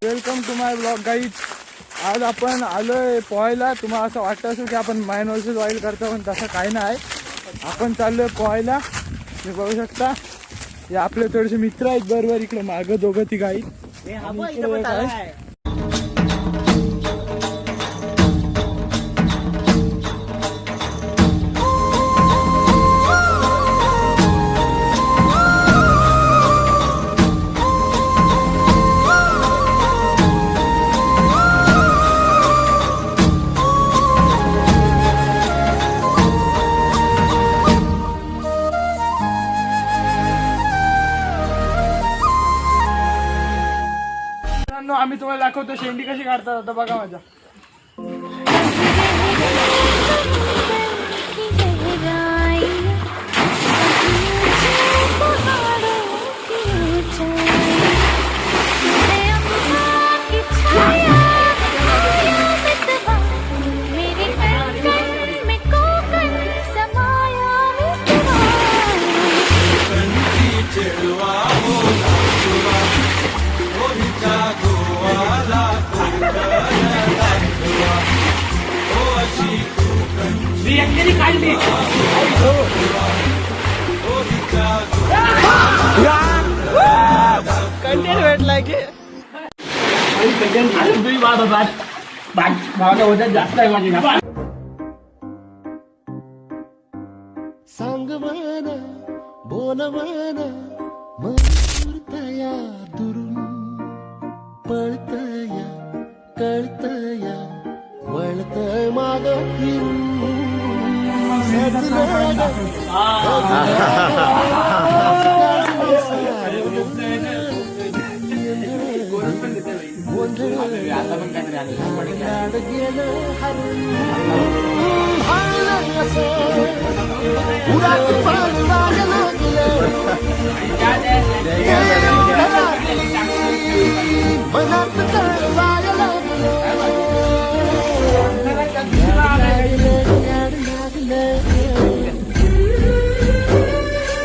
Welcome to my blog guys. आज आपण आलोय पोहायला. तुम्हाला असं वाटतं असेल की आपण माइन वर्सेस वाईल्ड करतो, पण तसं काही नाही. आपण चाललोय पोहायला. तुम्ही बघू शकता हे आपले थोडेसे मित्र आहेत बरोबर. इकडे मागं दोघं ती गाई. आम्ही तुम्हाला दाखवतो शेंडी कशी काढतात. आता बघा माझ्या. कंटेंट भेटलाय की जास्त आहे माझी ना. सांग म्हणा बोल म्हणा मूर्तया दुरून पळतया कळतया वळतय माग फिरून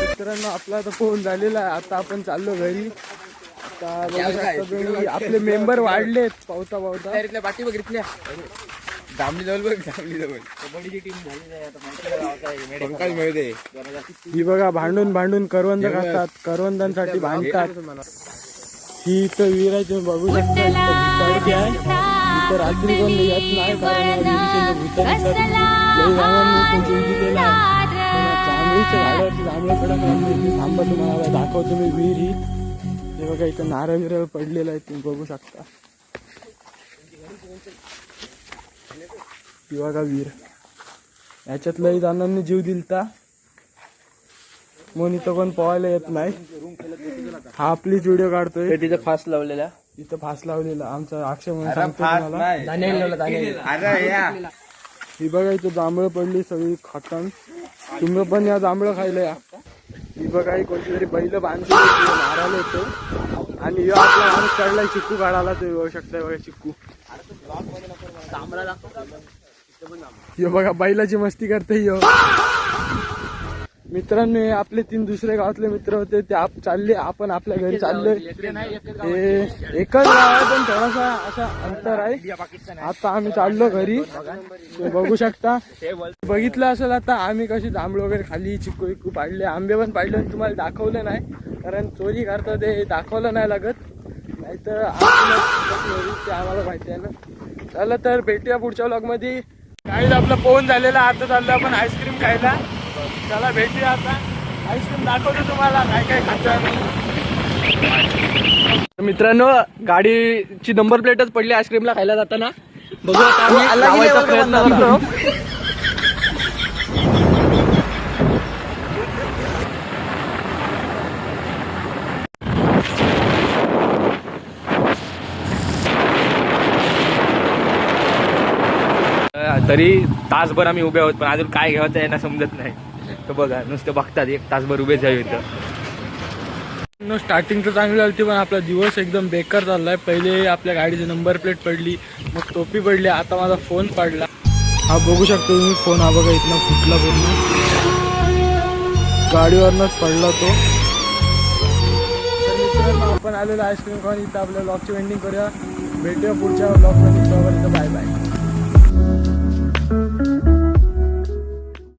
मित्रांनो आपला आता फोन झालेला आहे. आता आपण चाललो घरी. आता बघू शकता तुम्ही आपले मेंबर वाढलेत पावता पावता. बाकी बघितल्या दामली जवळ बघ. दामली जवळ कबड्डीची टीम झाली आहे आता. पंकज मिळते ही बघा भांडून भांडून करवंद खातात. करवंदांसाठी भांडतात. ही इथं विहीर आहे तुम्ही बघू शकता. इथं आहे. इथं रात्री कोण येत नाही कारण जांभळीच्या झाडावरती जांभळं कडक. थांबा तुम्हाला दाखवतो मी विहीर ही. हे बघा इथं नारळ विरळ पडलेलं आहे तुम्ही बघू शकता. ही बघा विहीर. याच्यात लई जणांनी जीव दिलता म्हणून इथं कोण पोहायला येत नाही. हा आपलीच व्हिडिओ काढतोय. तिथं फास लावलेला. इथं फास लावलेला आमचा अक्षय म्हणून सांगतो तुम्हाला. ही बघा इथं जांभळं पडली सगळी खातान. तुम्ही पण या जांभळं खायला या. ही बघा ही कोणती तरी बैल बांधली मारायला येतो. आणि यो आपला माणूस काढलाय चिक्कू काढायला. तुम्ही बघू शकताय बघा चिक्कू. यो बघा बैलाची मस्ती करते यो. मित्रांनो हे आपले 3 दुसरे गावातले मित्र होते. ते चालले. आपण आपल्या घरी चाललोय. हे एकच गाव आहे पण थोडासा असा अंतर आहे. आता आम्ही चाललो घरी. बघू शकता. बघितलं असेल आता आम्ही कशी जांभळं वगैरे खाली चिक्कू विक्कू पाडले. आंबे पण पाडले. तुम्हाला दाखवलं नाही कारण चोरी करता ते दाखवलं नाही लागत. नाहीतर ते आम्हाला माहिती आहे ना. चला तर भेटूया पुढच्या व्लॉग मध्ये. काहीच आपलं पोहून झालेलं. आता चाललो आपण आईस्क्रीम खायला. चला भेटूया आता. आईस्क्रीम दाखवतो तुम्हाला काय काय खातो. मित्रांनो गाडीची नंबर प्लेटच पडली आईस्क्रीमला खायला जाताना. बघू आता आम्ही लावायचा प्रयत्न करतो. तरी तासभर आम्ही उभे आहोत पण अजून काय घ्यायचं आहे ना समजत नाही. तर बघा नुसतं बघतात 1 तासभर उभे जाऊ इथं. स्टार्टिंग तर चांगली झाली पण आपला दिवस एकदम बेकार चाललाय. पहिले आपल्या गाडीची नंबर प्लेट पडली, मग टोपी पडली, आता माझा फोन पडला. हा बघू शकतो तुम्ही फोन. हा बघा इथनं फुटला पूर्ण. गाडीवरनच पडला तो. आपण आलेलो आईस्क्रीम खाऊन इथं आपल्या ब्लॉगची एंडिंग करूया. भेटूया पुढच्या ब्लॉगमध्ये. Bye bye.